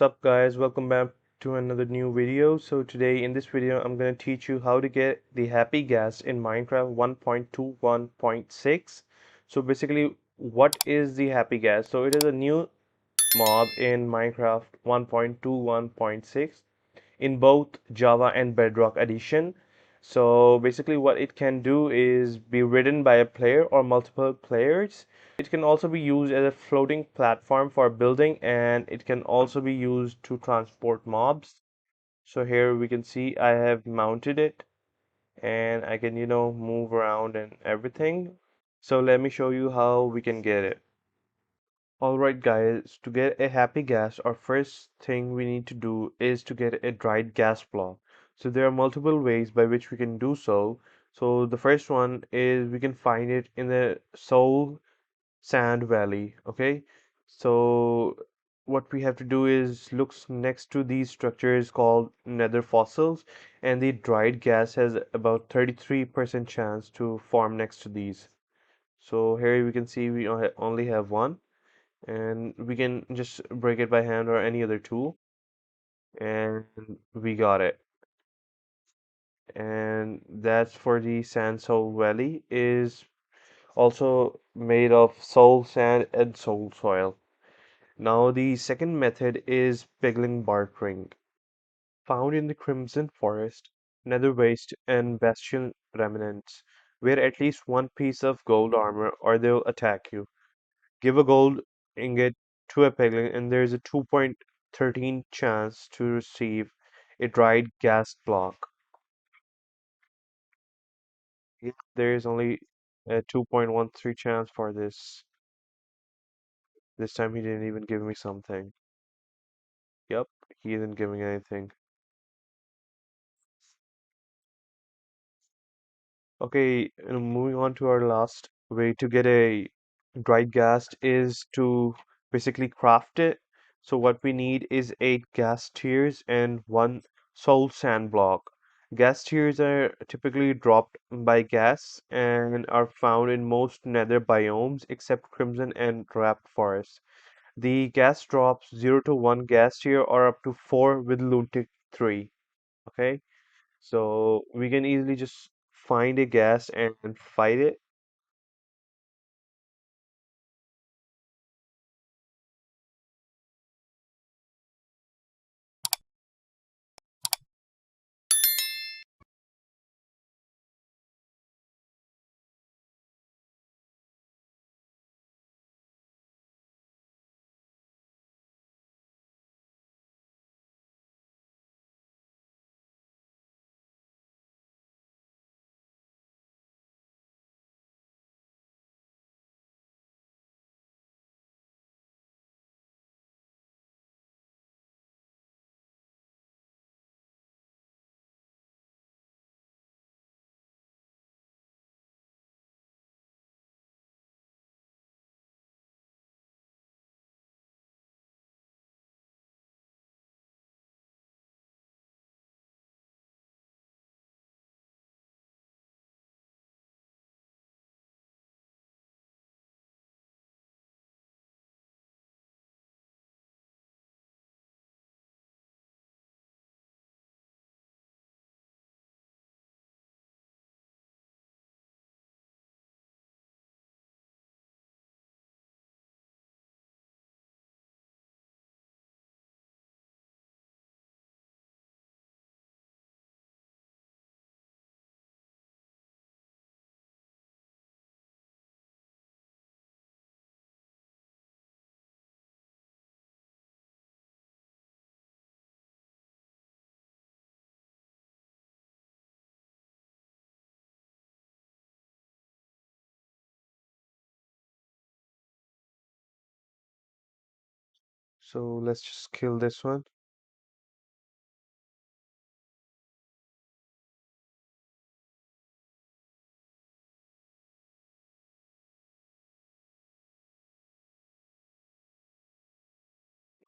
Sup guys, welcome back to another new video. So today in this video I'm going to teach you how to get the Happy Ghast in Minecraft 1.21.6. So basically what is the Happy Ghast? So it is a new mob in Minecraft 1.21.6 in both Java and Bedrock edition. So basically what it can do is be ridden by a player or multiple players. It can also be used as a floating platform for building, and it can also be used to transport mobs. So here we can see I have mounted it and I can, move around and everything. So let me show you how we can get it. Alright guys, to get a happy gas, our first thing we need to do is to get a dried gas block. So there are multiple ways by which we can do so. So the first one is we can find it in the Soul Sand Valley, okay? So what we have to do is look next to these structures called nether fossils, and the dried gas has about 33% chance to form next to these. So here we can see we only have one, and we can just break it by hand or any other tool, and we got it. And that's for the Sand Soul Valley, is also made of soul sand and soul soil. Now the second method is piggling bartering, found in the Crimson Forest, nether waste, and bastion remnants. Wear at least one piece of gold armor or they'll attack you. Give a gold ingot to a piglin, and there is a 2.13 chance to receive a dried gas block. Yep, there is only a 2.13 chance for this. This time he didn't even give me something. Yep, he isn't giving anything. Okay, and moving on to our last way to get a dried gas is to basically craft it. So what we need is 8 gas tiers and one soul sand block. Gas tiers are typically dropped by gas and are found in most nether biomes except Crimson and Wrapped Forest. The gas drops 0 to 1 gas tier or up to 4 with Lunatic 3. Okay? So we can easily just find a gas and fight it. So let's just kill this one.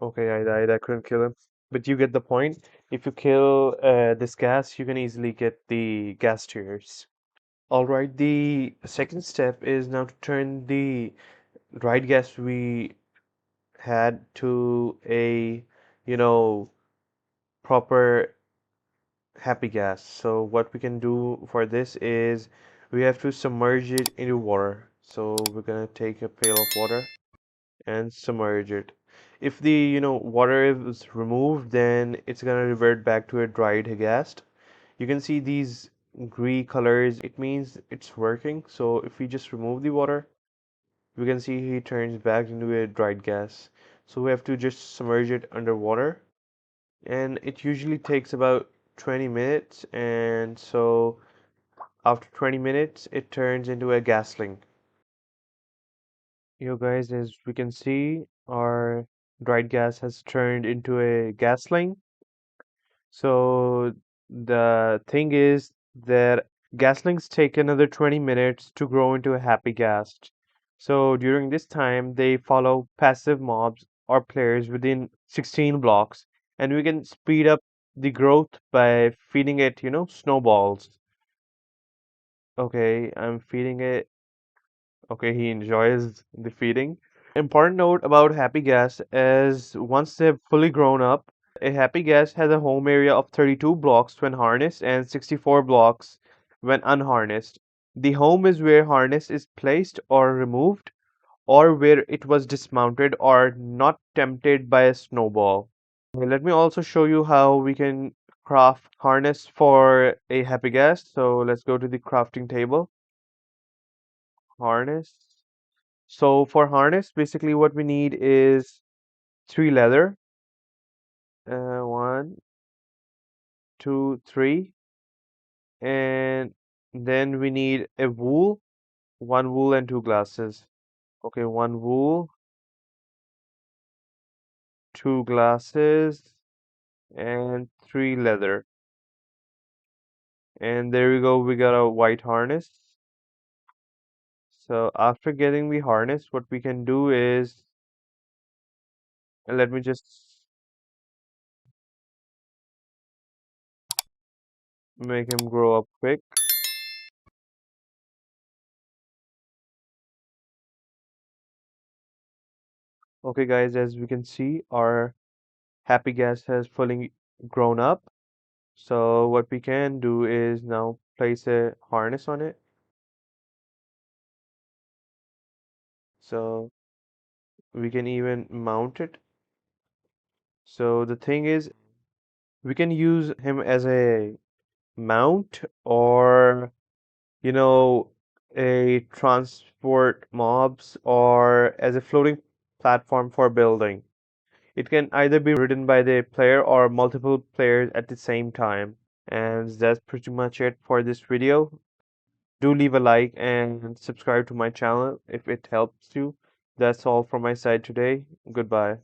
Okay, I died. I couldn't kill him. But you get the point. If you kill this gas, you can easily get the gas tiers. Alright, the second step is now to turn the dried gas we had to a you know, proper happy gas. So what we can do for this is we have to submerge it into water. So we're gonna take a pail of water and submerge it. If the, water is removed, then it's gonna revert back to a dried gas. You can see these green colors, it means it's working. So if we just remove the water, we can see he turns back into a dried gas. So we have to just submerge it underwater, and it usually takes about 20 minutes. And so after 20 minutes, it turns into a gasling. You guys, as we can see, our dried gas has turned into a gasling. So the thing is that gaslings take another 20 minutes to grow into a happy gas. So during this time, they follow passive mobs or players within 16 blocks, and we can speed up the growth by feeding it, snowballs. Okay, I'm feeding it. Okay, he enjoys the feeding. Important note about Happy Gas is once they've fully grown up, a Happy Gas has a home area of 32 blocks when harnessed and 64 blocks when unharnessed. The home is where harness is placed or removed, or where it was dismounted or not tempted by a snowball. Let me also show you how we can craft harness for a Happy Gas. So let's go to the crafting table. Harness. So for harness, basically what we need is three leather. One, two, three. And then we need a wool, one wool and two glasses. Okay, one wool, two glasses, and three leather. And there we go, we got a white harness. So after getting the harness, what we can do is, let me just make him grow up quick. Okay, guys, as we can see, our Happy Gas has fully grown up. So what we can do is now place a harness on it. So we can even mount it. So the thing is, we can use him as a mount, or, you know, a transport mobs, or as a floating platform for building. It can either be ridden by the player or multiple players at the same time. And that's pretty much it for this video. Do leave a like and subscribe to my channel if it helps you. That's all from my side today. Goodbye.